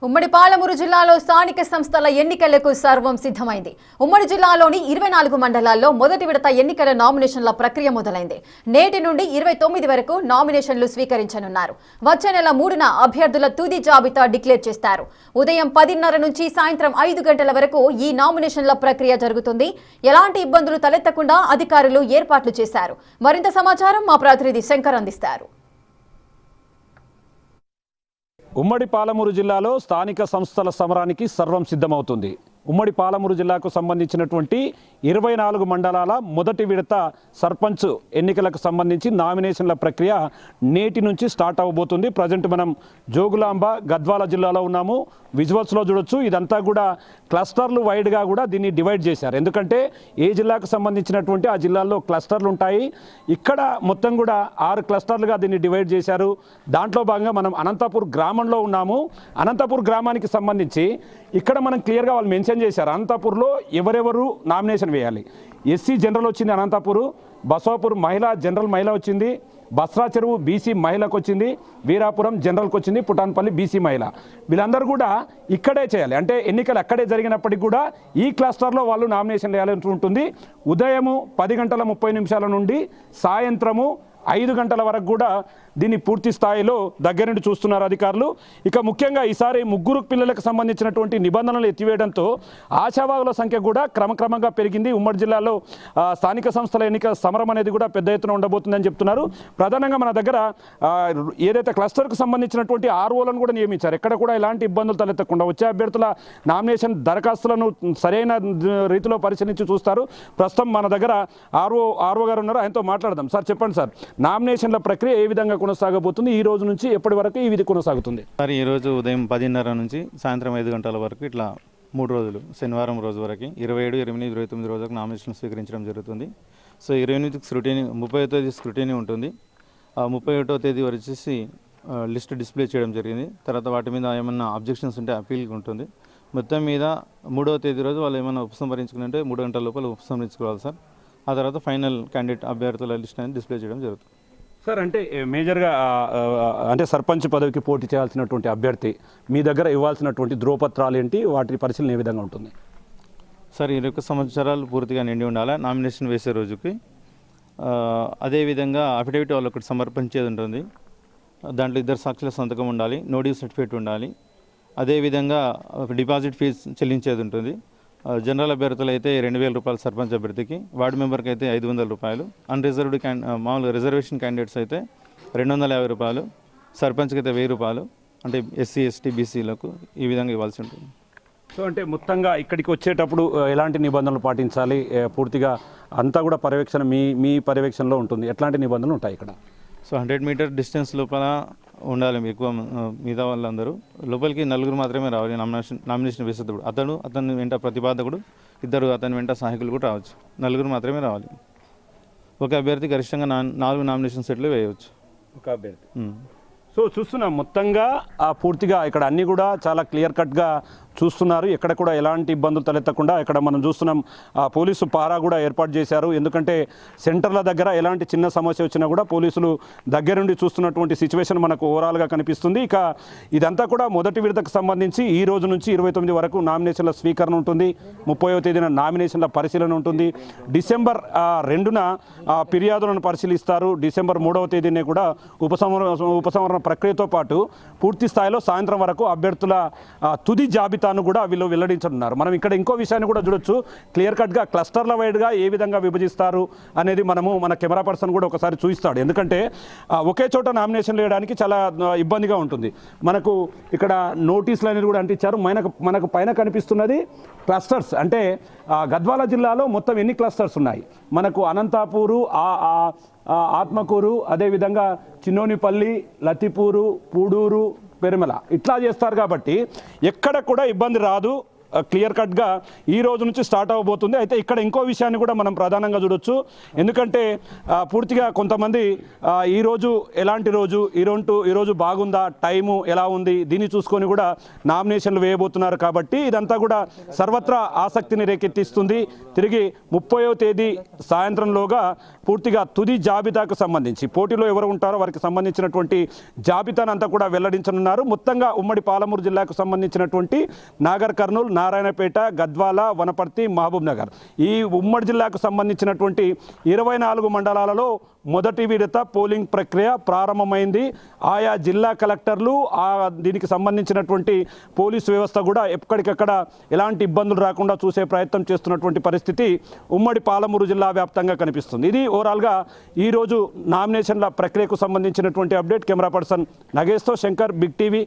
ఉమ్మడి పాలమూరు జిల్లాలో స్థానిక సంస్థల ఎన్నికలకు సర్వం సిద్ధమైంది. ఉమ్మడి జిల్లాలోని 24 మండలాల్లో మొదటి విడత ఎన్నికల నామినేషన్ల ప్రక్రియ మొదలైంది. నేటి నుండి 29 వరకు నామినేషన్లు స్వీకరించనున్నారు. వచ్చే నెల 3న అభ్యర్థుల తుది జాబితా డిక్లేర్ చేస్తారు. ఉదయం 10:30 నుంచి సాయంత్రం 5 గంటల వరకు ఈ నామినేషన్ల ప్రక్రియ జరుగుతుంది. ఎలాంటి ఇబ్బందులు తలెత్తకుండా అధికారులు ఏర్పాట్లు చేశారు. మరింత సమాచారం మా ప్రతినిధి శంకర్ అందిస్తారు. ఉమ్మడి పాలమూరు జిల్లాలో స్థానిక సంస్థల సమరానికి సర్వం సిద్ధమవుతుంది. ఉమ్మడి పాలమూరు జిల్లాకు సంబంధించినటువంటి 24 మండలాల మొదటి విడత సర్పంచ్ ఎన్నికలకు సంబంధించి నామినేషన్ల ప్రక్రియ నేటి నుంచి స్టార్ట్ అవ్వబోతుంది. ప్రజెంట్ మనం జోగులాంబ గద్వాల జిల్లాలో ఉన్నాము. విజువల్స్లో చూడొచ్చు. ఇదంతా కూడా క్లస్టర్లు వైడ్గా కూడా దీన్ని డివైడ్ చేశారు. ఎందుకంటే ఏ జిల్లాకు సంబంధించినటువంటి ఆ జిల్లాల్లో క్లస్టర్లు ఉంటాయి. ఇక్కడ మొత్తం కూడా 6 క్లస్టర్లుగా దీన్ని డివైడ్ చేశారు. దాంట్లో భాగంగా మనం అనంతపూర్ గ్రామంలో ఉన్నాము. అనంతపూర్ గ్రామానికి సంబంధించి ఇక్కడ మనం క్లియర్గా వాళ్ళు మెన్షన్ చేశారు. అనంతపూర్లో ఎవరెవరు నామినేషన్ వేయాలి. ఎస్సీ జనరల్ వచ్చింది అనంతపూర్, బసవాపూర్ మహిళా జనరల్ మహిళ వచ్చింది, బస్రా చెరువు బీసీ మహిళకు వచ్చింది, వీరాపురం జనరల్కి వచ్చింది, పుటాన్పల్లి బీసీ మహిళ. వీళ్ళందరూ కూడా ఇక్కడే చేయాలి. అంటే ఎన్నికలు అక్కడే జరిగినప్పటికీ కూడా ఈ క్లస్టర్లో వాళ్ళు నామినేషన్ వేయాల్సి ఉంటుంది. ఉదయము 10:30 నుండి సాయంత్రము 5 గంటల వరకు కూడా దీన్ని పూర్తి స్థాయిలో దగ్గర నుండి చూస్తున్నారు అధికారులు. ఇక ముఖ్యంగా ఈసారి 3 పిల్లలకు సంబంధించినటువంటి నిబంధనలు ఎత్తివేయడంతో ఆశావాహుల సంఖ్య కూడా క్రమక్రమంగా పెరిగింది. ఉమ్మడి జిల్లాలో స్థానిక సంస్థల ఎన్నికల సమరం అనేది కూడా పెద్ద ఎత్తున ఉండబోతుందని చెప్తున్నారు. ప్రధానంగా మన దగ్గర ఏదైతే క్లస్టర్కు సంబంధించినటువంటి ఆర్ఓలను కూడా నియమించారు. ఎక్కడ కూడా ఎలాంటి ఇబ్బందులు తలెత్తకుండా వచ్చే అభ్యర్థుల నామినేషన్ దరఖాస్తులను సరైన రీతిలో పరిశీలించి చూస్తారు. ప్రస్తుతం మన దగ్గర ఆర్ఓ గారు ఉన్నారు. ఆయనతో మాట్లాడదాం. సార్ చెప్పండి సార్, నామినేషన్ల ప్రక్రియ ఏ విధంగా కొనసాగబోతుంది? ఈ రోజు నుంచి ఎప్పటి వరకు ఈ విధి కొనసాగుతుంది? సార్ ఈరోజు ఉదయం 10:30 నుంచి సాయంత్రం 5 గంటల వరకు ఇట్లా 3 రోజులు, శనివారం రోజు వరకు 27, 28, 29 రోజులకు నామినేషన్ స్వీకరించడం జరుగుతుంది. సో 28కి స్క్రూటినీ, 30వ తేదీ స్క్రూటినీ ఉంటుంది. 31వ తేదీ వచ్చేసి లిస్ట్ డిస్ప్లే చేయడం జరిగింది. తర్వాత వాటి మీద ఏమన్నా అబ్జెక్షన్స్ ఉంటే అప్పీల్ ఉంటుంది. మొత్తం మీద 3వ తేదీ రోజు వాళ్ళు ఏమైనా ఉపసంహరించుకుంటే 3 గంటల లోపల ఉపసంహరించుకోవాలి సార్. ఆ తర్వాత ఫైనల్ క్యాండిడేట్ అభ్యర్థుల లిస్ట్ అనేది డిస్ప్లే చేయడం జరుగుతుంది. సార్ అంటే మేజర్గా అంటే సర్పంచ్ పదవికి పోటీ చేయాల్సినటువంటి అభ్యర్థి మీ దగ్గర ఇవ్వాల్సినటువంటి ధ్రువపత్రాలు ఏంటి, వాటి పరిశీలన ఏ విధంగా ఉంటుంది? సార్ 21 సంవత్సరాలు పూర్తిగా నిండి ఉండాలి నామినేషన్ వేసే రోజుకి. అదేవిధంగా అఫిడవిట్ వాళ్ళు ఒకటి సమర్పించేది ఉంటుంది. దాంట్లో 2 సాక్షుల సంతకం ఉండాలి, నో డ్యూ సర్టిఫికేట్ ఉండాలి. అదేవిధంగా డిపాజిట్ ఫీజు చెల్లించేది ఉంటుంది. జనరల్ అభ్యర్థులు అయితే 2,000 రూపాయలు సర్పంచ్ అభ్యర్థికి, వార్డు మెంబర్కి అయితే 500 రూపాయలు, అన్రిజర్వ్డ్ మామూలు రిజర్వేషన్ క్యాండిడేట్స్ అయితే 250 రూపాయలు, సర్పంచ్కి అయితే 1000 రూపాయలు, అంటే ఎస్సీ ఎస్టీ బీసీలకు ఈ విధంగా ఇవ్వాల్సి ఉంటుంది. సో అంటే మొత్తంగా ఇక్కడికి వచ్చేటప్పుడు ఎలాంటి నిబంధనలు పాటించాలి? పూర్తిగా అంతా కూడా పర్యవేక్షణ మీ పర్యవేక్షణలో ఉంటుంది. ఎట్లాంటి నిబంధనలు ఉంటాయి ఇక్కడ? సో 100 మీటర్ డిస్టెన్స్ లోపల ఉండాలి. ఎక్కువ మిగతా వాళ్ళందరూ లోపలికి 4 మాత్రమే రావాలి. నామినేషన్ వేసేటప్పుడు అతను వెంట ప్రతిపాదకుడు, 2 అతని వెంట సహాయకులు కూడా రావచ్చు. 4 మాత్రమే రావాలి. ఒక అభ్యర్థి గరిష్టంగా 4 నామినేషన్ సెట్లు వేయవచ్చు ఒక అభ్యర్థి. సో చూస్తున్నాం మొత్తంగా పూర్తిగా ఇక్కడ అన్నీ కూడా చాలా క్లియర్ కట్గా చూస్తున్నారు. ఎక్కడ కూడా ఎలాంటి ఇబ్బందులు తలెత్తకుండా ఇక్కడ మనం చూస్తున్నాం. పోలీసు పారా కూడా ఏర్పాటు చేశారు. ఎందుకంటే సెంటర్ల దగ్గర ఎలాంటి చిన్న సమస్య వచ్చినా కూడా పోలీసులు దగ్గరుండి చూస్తున్నటువంటి సిచ్యువేషన్ మనకు ఓవరాల్గా కనిపిస్తుంది. ఇక ఇదంతా కూడా మొదటి విడతకు సంబంధించి ఈ రోజు నుంచి 29 వరకు నామినేషన్ల స్వీకరణ ఉంటుంది. 30వ తేదీన నామినేషన్ల పరిశీలన ఉంటుంది. డిసెంబర్ 2న ఫిర్యాదులను పరిశీలిస్తారు. డిసెంబర్ 3వ తేదీనే కూడా ఉపసంహరణ ప్రక్రియతో పాటు పూర్తి స్థాయిలో సాయంత్రం వరకు అభ్యర్థుల తుది జాబితాను కూడా వీళ్ళు వెల్లడించనున్నారు. మనం ఇక్కడ ఇంకో విషయాన్ని కూడా చూడొచ్చు. క్లియర్ కట్గా క్లస్టర్ల వైడ్గా ఏ విధంగా విభజిస్తారు అనేది మన కెమెరా పర్సన్ కూడా ఒకసారి చూపిస్తాడు. ఎందుకంటే ఒకే చోట నామినేషన్ వేయడానికి చాలా ఇబ్బందిగా ఉంటుంది. మనకు ఇక్కడ నోటీసులు అనేది కూడా అంటించారు. మనకు పైన కనిపిస్తున్నది క్లస్టర్స్. అంటే గద్వాల జిల్లాలో మొత్తం ఎన్ని క్లస్టర్స్ ఉన్నాయి? మనకు అనంతపూరు, ఆత్మకూరు, అదేవిధంగా చిన్నోనిపల్లి, లతిపూరు, పూడూరు, పెరుమల ఇట్లా చేస్తారు. కాబట్టి ఎక్కడ కూడా ఇబ్బంది రాదు. క్లియర్ కట్గా ఈ రోజు నుంచి స్టార్ట్ అవ్వబోతుంది. అయితే ఇక్కడ ఇంకో విషయాన్ని కూడా మనం ప్రధానంగా చూడొచ్చు. ఎందుకంటే పూర్తిగా కొంతమంది ఈరోజు ఎలాంటి రోజు, ఈరోజు బాగుందా, టైము ఎలా ఉంది, దీన్ని చూసుకొని కూడా నామినేషన్లు వేయబోతున్నారు. కాబట్టి ఇదంతా కూడా సర్వత్రా ఆసక్తిని రేకెత్తిస్తుంది. తిరిగి 30వ తేదీ సాయంత్రంలోగా పూర్తిగా తుది జాబితాకు సంబంధించి పోటీలో ఎవరు ఉంటారో వారికి సంబంధించినటువంటి జాబితాను అంతా కూడా వెల్లడించనున్నారు. మొత్తంగా ఉమ్మడి పాలమూరు జిల్లాకు సంబంధించినటువంటి నాగర్ కర్నూలు, నారాయణపేట, గద్వాల, వనపర్తి, మహబూబ్ నగర్ ఈ ఉమ్మడి జిల్లాకు సంబంధించినటువంటి 24 మండలాలలో మొదటి విడత పోలింగ్ ప్రక్రియ ప్రారంభమైంది. ఆయా జిల్లా కలెక్టర్లు దీనికి సంబంధించినటువంటి పోలీసు వ్యవస్థ కూడా ఎక్కడికక్కడ ఎలాంటి ఇబ్బందులు రాకుండా చూసే ప్రయత్నం చేస్తున్నటువంటి పరిస్థితి ఉమ్మడి పాలమూరు జిల్లా వ్యాప్తంగా కనిపిస్తుంది. ఇది ఓవరాల్గా ఈరోజు నామినేషన్ల ప్రక్రియకు సంబంధించినటువంటి అప్డేట్. కెమెరా పర్సన్ నగేష్తో శంకర్, బిగ్ టీవీ.